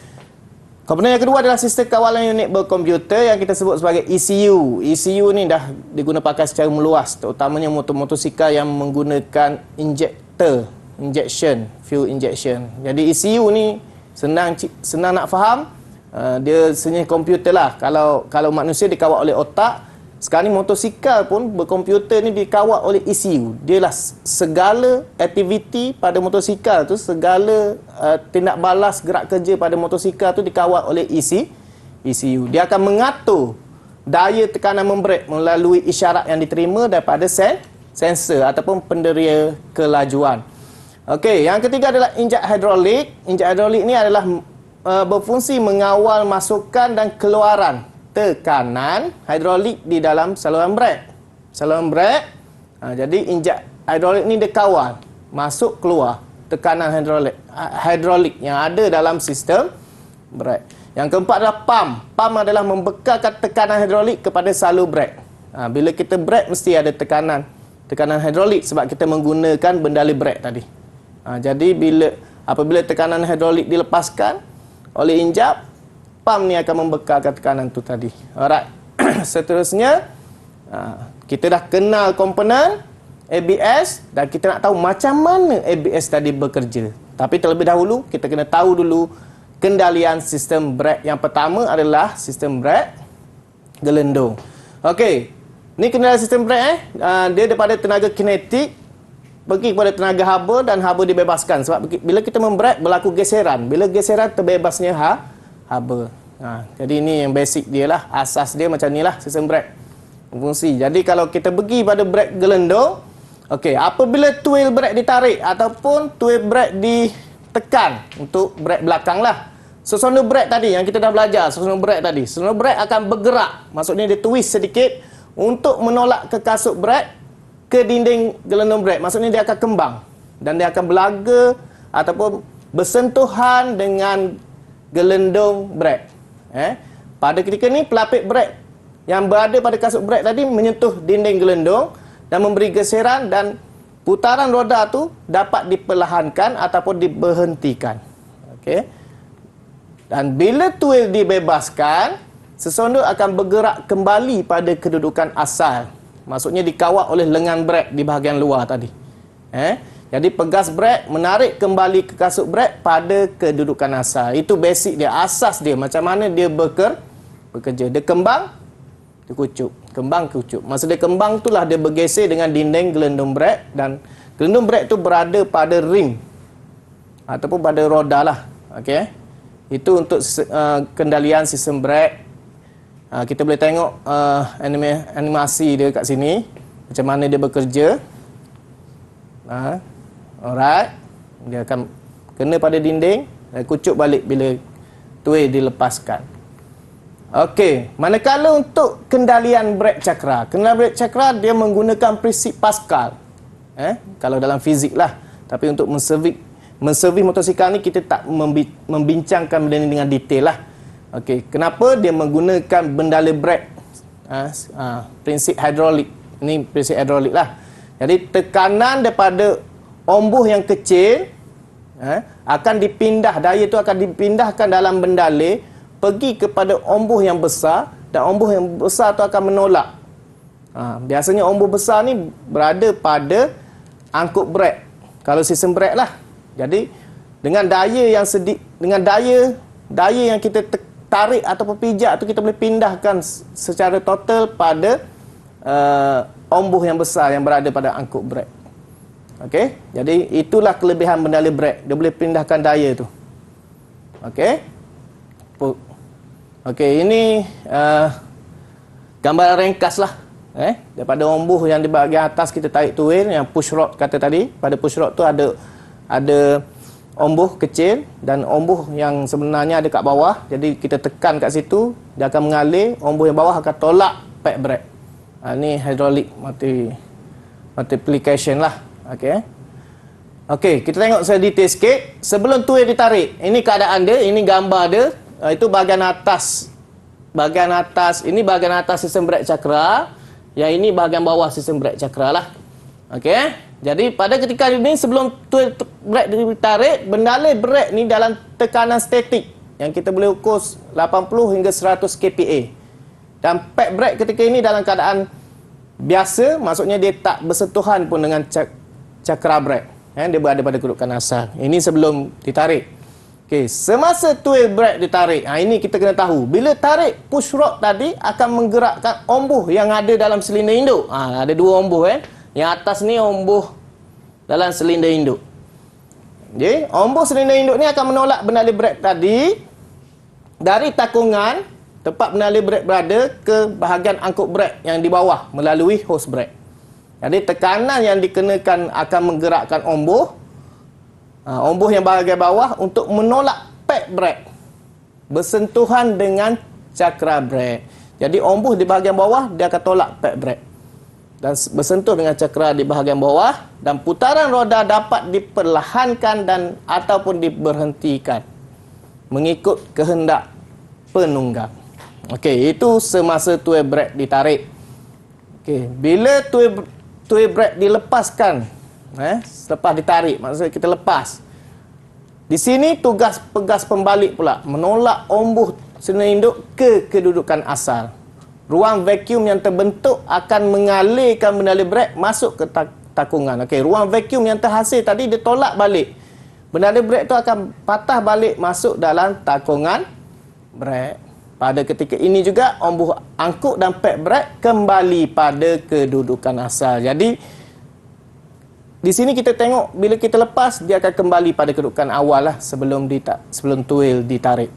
Komponen yang kedua adalah sistem kawalan unit berkomputer yang kita sebut sebagai ECU. ECU ni dah diguna pakai secara meluas, terutamanya motosikal yang menggunakan fuel injection. Jadi ECU ni senang nak faham. Dia sejenis komputer lah. Kalau manusia dikawal oleh otak, sekarang ni motosikal pun berkomputer ni dikawal oleh ECU. Dia lah segala aktiviti pada motosikal tu, segala tindak balas gerak kerja pada motosikal tu dikawal oleh ECU. Dia akan mengatur daya tekanan membrake melalui isyarat yang diterima daripada sensor ataupun penderia kelajuan. Okey, yang ketiga adalah injak hidrolik. Injak hidrolik ni adalah berfungsi mengawal masukan dan keluaran tekanan hidrolik di dalam saluran brake. Jadi injak hidrolik ni dia kawal masuk keluar tekanan hidrolik yang ada dalam sistem brake. Yang keempat adalah pump. Pump adalah membekalkan tekanan hidrolik kepada salur brake. Bila kita brake mesti ada tekanan hidrolik sebab kita menggunakan bendali brake tadi. Jadi apabila tekanan hidrolik dilepaskan oleh injap, pump ni akan membekalkan tekanan tu tadi. Alright. Seterusnya, kita dah kenal komponen ABS dan kita nak tahu macam mana ABS tadi bekerja. Tapi terlebih dahulu, kita kena tahu dulu kendalian sistem brake. Yang pertama adalah sistem brake gelendung. Okey. Ni kendalian sistem brake dia daripada tenaga kinetik pergi kepada tenaga haba dan haba dibebaskan. Sebab bila kita membrake berlaku geseran. Bila geseran terbebasnya haba. Jadi ini yang basic dia lah. Asas dia macam ni lah sistem brake fungsi. Jadi kalau kita pergi pada brake gelendung, okey, apabila tuil brake ditarik ataupun tuil brake ditekan untuk brake belakang lah. Sonor brake tadi yang kita dah belajar, sonor brake tadi. Sonor brake akan bergerak. Maksudnya dia twist sedikit untuk menolak ke kasut brake ke dinding gelendung brake. Maksudnya dia akan kembang dan dia akan belaga ataupun bersentuhan dengan gelendung brake. Pada ketika ni pelapis brake yang berada pada kasut brake tadi menyentuh dinding gelendung dan memberi geseran dan putaran roda tu dapat diperlahankan ataupun diberhentikan. Okey. Dan bila tuil dibebaskan, sesonor akan bergerak kembali pada kedudukan asal. Maksudnya dikawal oleh lengan brake di bahagian luar tadi. Jadi pegas brake menarik kembali ke kasut brake pada kedudukan asal. Itu basic dia, asas dia. Macam mana dia bekerja. Dia kembang, dia kucuk. Kembang, kucuk. Masa dia kembang itulah dia bergeser dengan dinding gelendung brake. Dan gelendung brake tu berada pada rim ataupun pada roda lah. Okey. Itu untuk kendalian sistem brake. Kita boleh tengok animasi dia kat sini. Macam mana dia bekerja. Alright. Dia akan kena pada dinding dan kucuk balik bila tuil dilepaskan. Okey, manakala untuk kendalian brake cakra. Kendalian brake cakra dia menggunakan prinsip Pascal. Kalau dalam fizik lah. Tapi untuk menservis motosikal ni kita tak membincangkan benda ni dengan detail lah. Okey, kenapa dia menggunakan bendali brake? Prinsip hidrolik. Ini prinsip hidrolik lah. Jadi tekanan daripada ombuh yang kecil akan dipindah, daya itu akan dipindahkan dalam bendali pergi kepada ombuh yang besar dan ombuh yang besar itu akan menolak. Biasanya ombuh besar ni berada pada angkut brake. Kalau sistem brake lah. Jadi dengan daya yang kita tarik ataupun pijak tu, kita boleh pindahkan secara total pada ombuh yang besar yang berada pada angkut brek. Okey, jadi itulah kelebihan bendali brek, dia boleh pindahkan daya tu. Okey. Okey, ini gambaran ringkas lah. Daripada ombuh yang di bahagian atas kita tarik tuil, yang push rod kata tadi. Pada push rod tu ada ombuh kecil dan ombuh yang sebenarnya ada kat bawah. Jadi kita tekan kat situ, dia akan mengalir, ombuh yang bawah akan tolak pad brake. Ini hydraulic multiplication lah. Okey. Okey, kita tengok saya detail sikit. Sebelum tuil ditarik, ini keadaan dia, ini gambar dia. Itu bahagian atas. Bahagian atas, ini bahagian atas sistem brake cakra. Yang ini bahagian bawah sistem brake cakra lah. Okey. Jadi pada ketika ini sebelum tuil brake ditarik, bendali brake ni dalam tekanan statik yang kita boleh ukur 80 hingga 100 kPa. Dan pad brake ketika ini dalam keadaan biasa, maksudnya dia tak bersentuhan pun dengan cakra brake. Dia berada pada kedudukan asal. Ini sebelum ditarik. Okey, semasa tuil brake ditarik, ini kita kena tahu. Bila tarik push rod tadi akan menggerakkan ombuh yang ada dalam silinder induk. Ada dua ombuh. Yang atas ni ombuh dalam silinder induk. Okay. Ombuh silinder induk ni akan menolak bendali brake tadi dari takungan tempat bendali brake berada ke bahagian angkut brake yang di bawah melalui hose brake. Jadi tekanan yang dikenakan akan menggerakkan ombuh yang bahagian bawah untuk menolak pad brake bersentuhan dengan cakra brake. Jadi ombuh di bahagian bawah dia akan tolak pad brake dan bersentuh dengan cakra di bahagian bawah, dan putaran roda dapat diperlahankan dan ataupun diberhentikan mengikut kehendak penunggang. Okey, itu semasa tuil brake ditarik. Okey, bila tuil brake dilepaskan, selepas ditarik, maksudnya kita lepas. Di sini tugas pegas pembalik pula, menolak ombuh silinder induk ke kedudukan asal. Ruang vacuum yang terbentuk akan mengalirkan bendali brake masuk ke takungan. Okey, ruang vacuum yang terhasil tadi dia tolak balik. Bendali brake tu akan patah balik masuk dalam takungan brake. Pada ketika ini juga ombuh angkut dan pad brake kembali pada kedudukan asal. Jadi di sini kita tengok bila kita lepas dia akan kembali pada kedudukan awal lah sebelum tuil ditarik.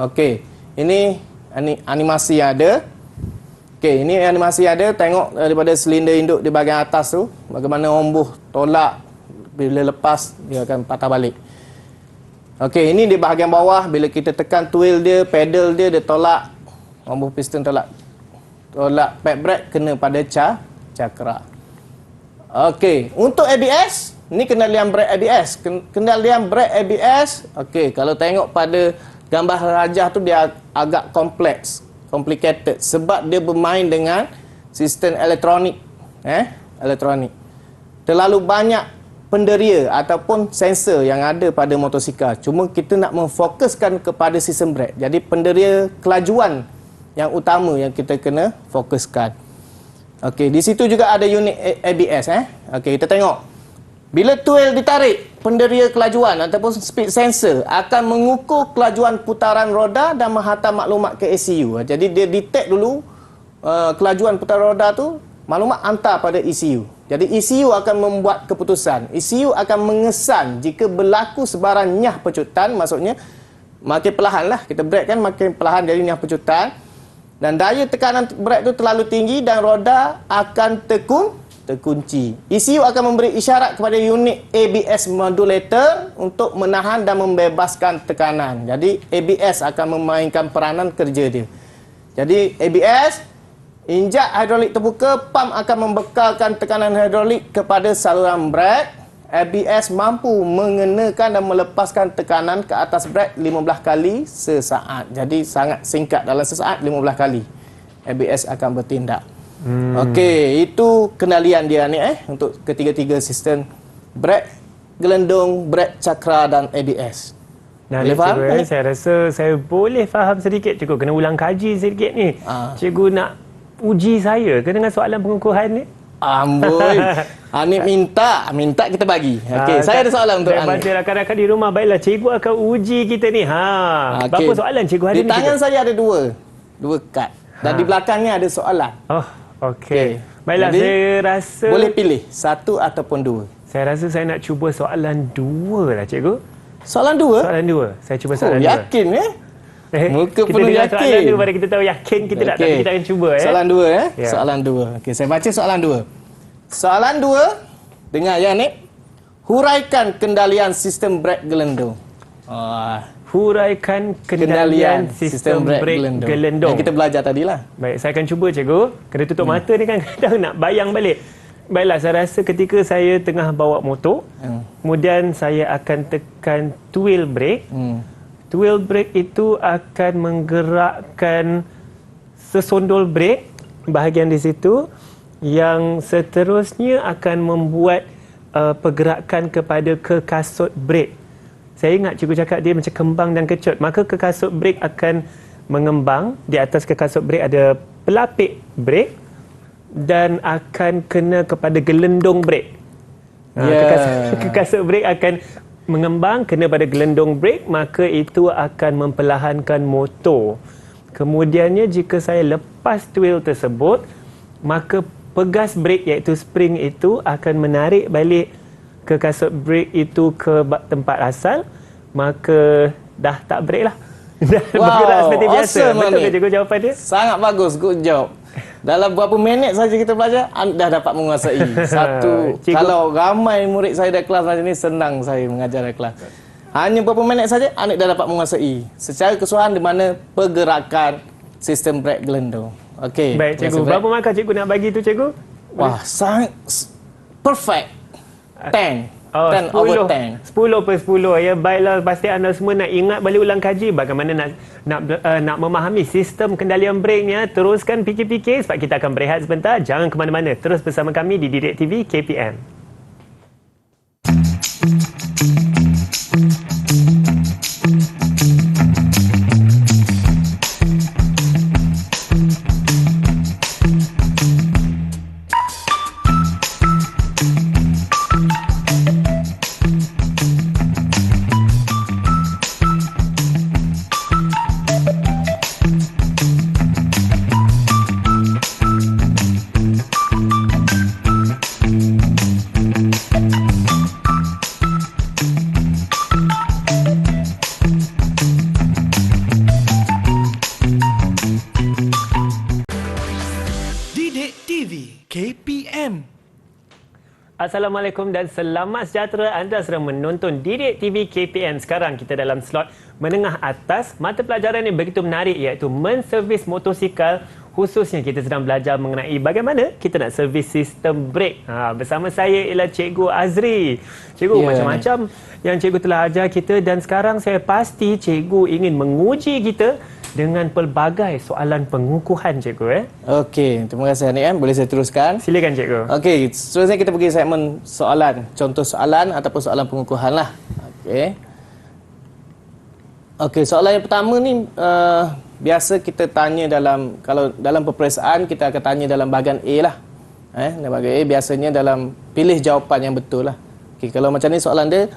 Okey, ini animasi yang ada. Okey, ini animasi yang ada, tengok daripada silinder induk di bahagian atas tu bagaimana ombuh tolak, bila lepas dia akan patah balik. Okey, ini di bahagian bawah bila kita tekan tuil dia, pedal dia tolak, ombuh piston tolak pad brake kena pada cakra. Okey, untuk ABS, ni kendalian brake ABS. Kendalian brake ABS, okey, kalau tengok pada gambar rajah tu dia agak complicated sebab dia bermain dengan sistem elektronik. Elektronik. Terlalu banyak penderia ataupun sensor yang ada pada motosikal. Cuma kita nak memfokuskan kepada sistem brake. Jadi penderia kelajuan yang utama yang kita kena fokuskan. Okey, di situ juga ada unit ABS. Okey, kita tengok. Bila tuil ditarik, penderia kelajuan ataupun speed sensor akan mengukur kelajuan putaran roda dan menghantar maklumat ke ECU. Jadi dia detect dulu kelajuan putaran roda tu, maklumat hantar pada ECU. Jadi ECU akan membuat keputusan. ECU akan mengesan jika berlaku sebarang nyah pecutan, maksudnya makin perlahan lah. Kita brake kan makin perlahan jadi nyah pecutan. Dan daya tekanan brake tu terlalu tinggi dan roda akan terkunci. ECU akan memberi isyarat kepada unit ABS modulator untuk menahan dan membebaskan tekanan. Jadi ABS akan memainkan peranan kerja dia. Jadi ABS, injak hidrolik terbuka, pam akan membekalkan tekanan hidrolik kepada saluran brake. ABS mampu mengenakan dan melepaskan tekanan ke atas brake 15 kali sesaat. Jadi sangat singkat, dalam sesaat 15 kali ABS akan bertindak. Okey, itu kendalian dia ni untuk ketiga-tiga sistem brake, gelendung, brake cakra dan ABS. Nah, boleh faham? Cikgu, saya rasa saya boleh faham sedikit. Cikgu kena ulang kaji sedikit ni. Cikgu nak uji saya ke dengan soalan pengukuhan ni? Amboi. Hanif minta kita bagi. Okey, saya ada soalan untuk Hanif. Baca rakan-rakan di rumah, baiklah cikgu akan uji kita ni. Okey. Berapa soalan cikgu hari di ni? Di tangan saya ada dua kad. Dan di belakangnya ada soalan. Oh, okey. Baiklah, jadi, saya rasa boleh pilih satu ataupun dua. Saya rasa saya nak cuba soalan 2 lah cikgu. Soalan 2? Soalan 2. Saya cuba soalan 2. Yakin Muka kita penuh dengar yakin. Soalan 2 pada kita tahu yakin kita tak, tapi kita akan cuba Soalan 2 Ya. Soalan 2. Okey, saya baca soalan 2. Soalan 2, dengar ya Nik. Huraikan kendalian sistem brek gelendong. Huraikan kendalian sistem brek gelendong. Yang kita belajar tadilah. Baik, saya akan cuba cikgu. Kena tutup mata ni kan kadang nak bayang balik. Baiklah, saya rasa ketika saya tengah bawa motor, kemudian saya akan tekan wheel brake. Wheel brake itu akan menggerakkan sesondol brake bahagian di situ yang seterusnya akan membuat pergerakan kepada ke kasut brake. Saya ingat cikgu cakap dia macam kembang dan kecut. Maka ke kasut brake akan mengembang. Di atas ke kasut brake ada pelapik brake dan akan kena kepada gelendong brake. Ke kasut brake akan mengembang kena pada gelendong brake, maka itu akan memperlahankan motor. Kemudiannya jika saya lepas wheel tersebut, maka pegas brake iaitu spring itu akan menarik balik ke kasut brake itu ke tempat asal, maka dah tak brake lah. Dah bergerak seperti biasa. Betul ke cikgu jawapan dia? Sangat bagus, good job. Dalam berapa minit saja kita belajar, dah dapat menguasai. Satu, kalau ramai murid saya dalam kelas macam ni, senang saya mengajar dalam kelas. Hanya berapa minit saja, anak dah dapat menguasai. Secara keseluruhan di mana pergerakan sistem brek gelendong. Okey. Baik cikgu, berapa markah cikgu nak bagi tu cikgu? Wah, sangat perfect. 10. 10 over 10. 10/10 ya. Baiklah, pasti anda semua nak ingat balik ulang kaji bagaimana nak memahami sistem kendalian breknya. Teruskan fikir-fikir sebab kita akan berehat sebentar. Jangan ke mana-mana. Terus bersama kami di Didik TV KPM. Didik TV KPM. Assalamualaikum dan selamat sejahtera. Anda sedang menonton Didik TV KPM. Sekarang kita dalam slot menengah atas. Mata pelajaran yang begitu menarik iaitu menservis motosikal. Khususnya kita sedang belajar mengenai bagaimana kita nak servis sistem brake. Bersama saya ialah Cikgu Azri. Cikgu, macam-macam yang cikgu telah ajar kita dan sekarang saya pasti cikgu ingin menguji kita dengan pelbagai soalan pengukuhan cikgu. Okey, terima kasih Hanif. Boleh saya teruskan? Silakan cikgu. Okey, seterusnya kita pergi segmen soalan. Contoh soalan ataupun soalan pengukuhan lah. Okey, soalan yang pertama ni biasa kita tanya kalau dalam peperiksaan kita akan tanya dalam bahagian A lah. Dalam bahagian A biasanya dalam pilih jawapan yang betul lah. Okey, kalau macam ni soalan dia,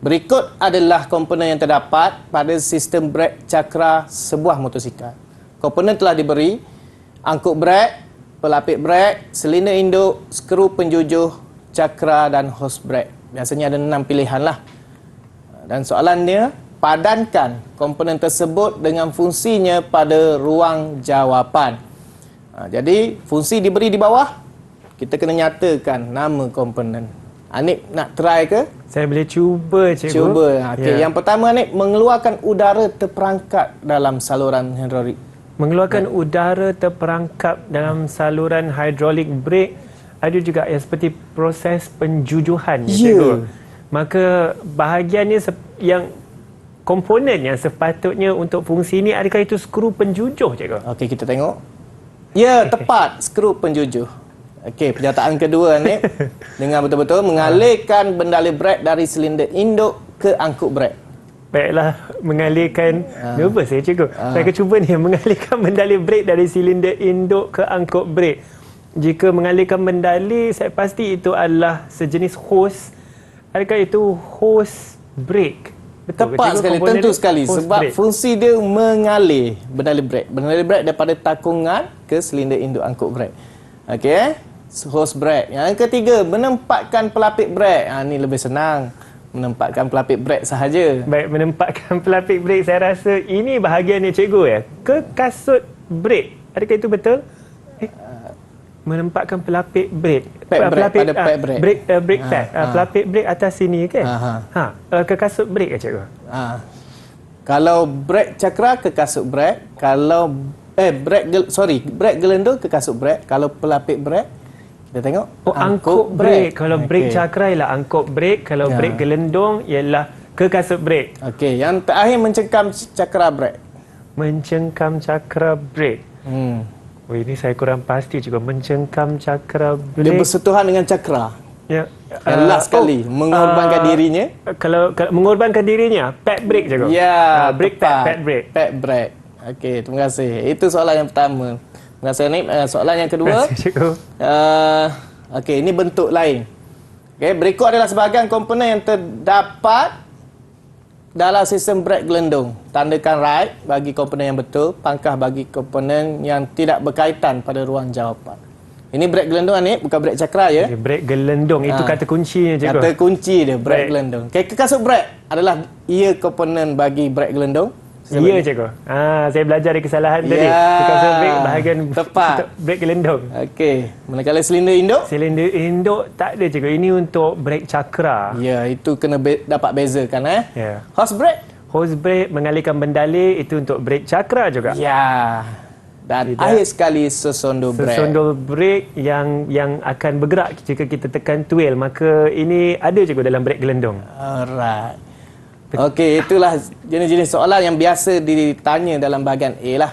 berikut adalah komponen yang terdapat pada sistem brek cakra sebuah motosikal. Komponen telah diberi angkuk brek, pelapik brek, silinder induk, skru penjujuh, cakra dan hos brek. Biasanya ada 6 pilihan lah. Dan soalannya, padankan komponen tersebut dengan fungsinya pada ruang jawapan. Jadi, fungsi diberi di bawah, kita kena nyatakan nama komponen. Hanif nak try ke? Saya boleh cuba cikgu. Cuba. Okey, yang pertama Hanif, mengeluarkan udara terperangkap dalam saluran hidrolik. Mengeluarkan udara terperangkap dalam saluran hidrolik brake. Ada juga yang seperti proses penjujuhan cikgu. Maka bahagiannya yang komponen yang sepatutnya untuk fungsi ini, adakah itu skru penjujuh cikgu? Okey, kita tengok. Ya, tepat, skru penjujuh. Okey, pernyataan kedua ni dengar betul-betul, mengalirkan bendali brek dari silinder induk ke angkuk brek. Baiklah, mengalirkan nervous saya cikgu. Saya akan cuba ni mengalirkan bendali brek dari silinder induk ke angkuk brek. jika mengalihkan bendali, saya pasti itu adalah sejenis hose. Adakah itu hose brake? Betul ke, Tepat cikgu, sekali, komponen tentu dia? sekali. Hose Sebab brake. fungsi dia mengalih bendali brek. Bendali brek daripada takungan ke silinder induk angkut brek. Okey, hose brek. Yang ketiga, menempatkan pelapik brek. Ini lebih senang. Menempatkan pelapik brek sahaja. Baik, menempatkan pelapik brake, saya rasa ini bahagian ni cikgu ya. Ke kasut brake. Adakah itu betul? Menempatkan pelapik brake. Pad brake pada pad brake. Brake pad. Pelapik brake atas sini kan? Ke kasut brake ke cikgu? Kalau brek cakra ke kasut brek, kalau brek gelendong ke kasut brek, kalau pelapik brek kita tengok angkut brake. Kalau brake Okey. cakra ialah angkut brake, kalau brake gelendong ialah ke kasut brake. Okey, yang terakhir mencengkam cakra brek. Mencengkam cakra brake. Oh, ini saya kurang pasti juga. Mencengkam cakra Dia brake. bersentuhan dengan cakra. Ya. Yang last sekali mengorbankan dirinya. Kalau mengorbankan dirinya, pad brake je kau. Ya, brake tepat. pad, pad brake. Pad brake. Okey, terima kasih. Itu soalan yang pertama. Terima kasih Hanif. Soalan yang kedua. Terima kasih, cikgu. Okey, ini bentuk lain. Okey, berikut adalah sebahagian komponen yang terdapat dalam sistem brake gelendong. Tandakan right bagi komponen yang betul, pangkah bagi komponen yang tidak berkaitan pada ruang jawapan. Ini brake gelendong ni, bukan brake cakra ya. Okay, brake gelendong, itu kata kuncinya cikgu. Kata kunci dia, brake Baik. gelendong. Okay, kasut brake adalah ia komponen bagi brake gelendong. Ya cikgu. Saya belajar dari kesalahan tadi. Ya, Kasut brake bahagian tepat. brake gelendong. Okey, manakala silinder induk? Silinder induk tak ada cikgu. Ini untuk brake cakra. Ya, itu kena dapat bezakan Ya. Hose brake? Hose brake mengalihkan bendali itu untuk brake cakra juga. Ya. Dan Tidak. akhir sekali sesondol brake. Sesondol brake yang akan bergerak jika kita tekan twirl, maka ini ada juga dalam brake gelendong. Alright. Okey, itulah jenis-jenis soalan yang biasa ditanya dalam bahagian A lah.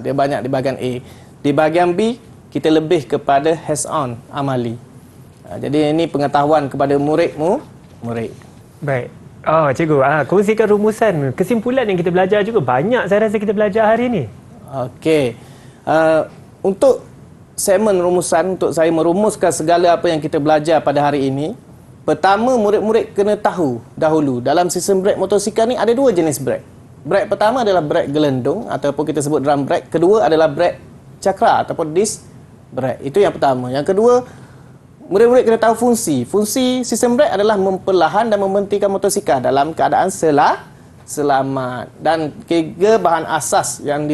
Dia banyak di bahagian A. Di bahagian B, kita lebih kepada hands-on, amali. Jadi ini pengetahuan kepada murid. Baik. Oh, cikgu, kongsikan rumusan. Kesimpulan yang kita belajar juga banyak saya rasa kita belajar hari ini. Okey. Untuk segmen rumusan, untuk saya merumuskan segala apa yang kita belajar pada hari ini, pertama, murid-murid kena tahu dahulu dalam sistem brake motosikal ni ada dua jenis brake. Brake pertama adalah brake gelendong ataupun kita sebut drum brake. Kedua adalah brake cakra ataupun disc brake. Itu yang pertama. Yang kedua, murid-murid kena tahu fungsi. Fungsi sistem brake adalah memperlahan dan memberhentikan motosikal dalam keadaan selamat. Dan ketiga, bahan asas yang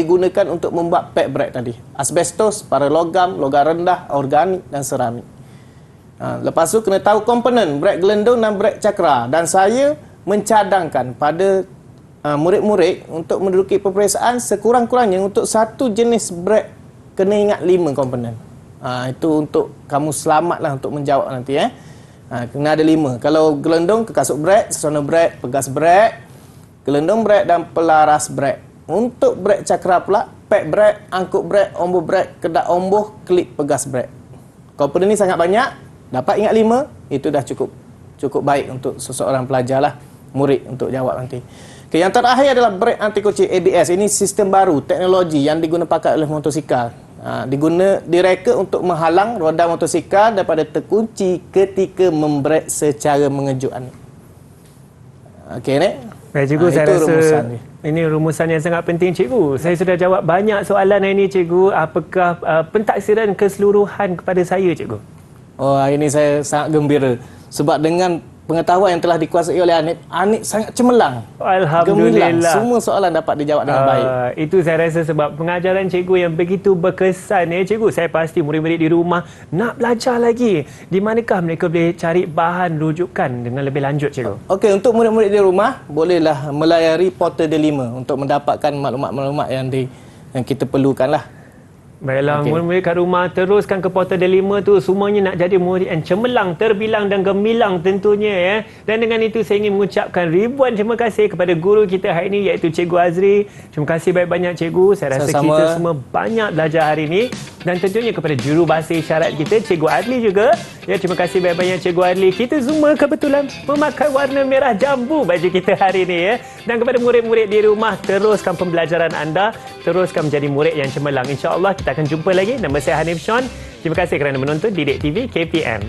digunakan untuk membuat pad brake tadi. Asbestos, paralogam, logam rendah, organik dan seramik. Lepas tu kena tahu komponen brake gelendong dan brake cakra. Dan saya mencadangkan pada murid-murid untuk menduduki peperiksaan sekurang-kurangnya untuk satu jenis brake kena ingat 5 komponen. Itu untuk kamu selamatlah untuk menjawab nanti kena ada 5. Kalau gelendong ke kasut brake, sesondol brake, pegas brake, gelendong brake dan pelaras brake. Untuk brake cakra pula, pad brake, angkut brake, ombuh brake, kedak ombuh, klip pegas brake. Komponen ni sangat banyak, dapat ingat 5, itu dah cukup baik untuk seseorang pelajar lah, murid untuk jawab nanti. Okay, yang terakhir adalah brake anti kucing ABS. Ini sistem baru, teknologi yang diguna pakai oleh motosikal. Direka untuk menghalang roda motosikal daripada terkunci ketika membrake secara mengejutkan. Okey, Nek? Baik, cikgu, saya itu rasa rumusan ni. ini rumusan yang sangat penting, cikgu. Saya sudah jawab banyak soalan hari ini, cikgu. Apakah pentaksiran keseluruhan kepada saya, cikgu? Oh, hari ini saya sangat gembira. Sebab dengan pengetahuan yang telah dikuasai oleh Hanif sangat cemerlang. Alhamdulillah. Gemilang. Semua soalan dapat dijawab dengan baik. Itu saya rasa sebab pengajaran cikgu yang begitu berkesan cikgu. Saya pasti murid-murid di rumah nak belajar lagi. Di manakah mereka boleh cari bahan rujukan dengan lebih lanjut, cikgu? Okey, untuk murid-murid di rumah bolehlah melayari portal D5 untuk mendapatkan maklumat-maklumat yang kita perlukan lah. Baiklah, Okey. murid-murid kat rumah teruskan ke portal D5 tu. Semuanya nak jadi murid yang cemerlang, terbilang dan gemilang tentunya Dan dengan itu saya ingin mengucapkan ribuan terima kasih kepada guru kita hari ini iaitu Cikgu Azri. Terima kasih banyak-banyak cikgu. Saya rasa Sama-sama. kita semua banyak belajar hari ini. Dan tentunya kepada jurubahasa isyarat kita Cikgu Adli juga. Terima kasih banyak-banyak Cikgu Adli. Kita semua kebetulan memakai warna merah jambu baju kita hari ini Dan kepada murid-murid di rumah, teruskan pembelajaran anda, teruskan menjadi murid yang cemerlang. InsyaAllah kita akan jumpa lagi. Nama saya Hanif Sean. Terima kasih kerana menonton Didik TV KPM.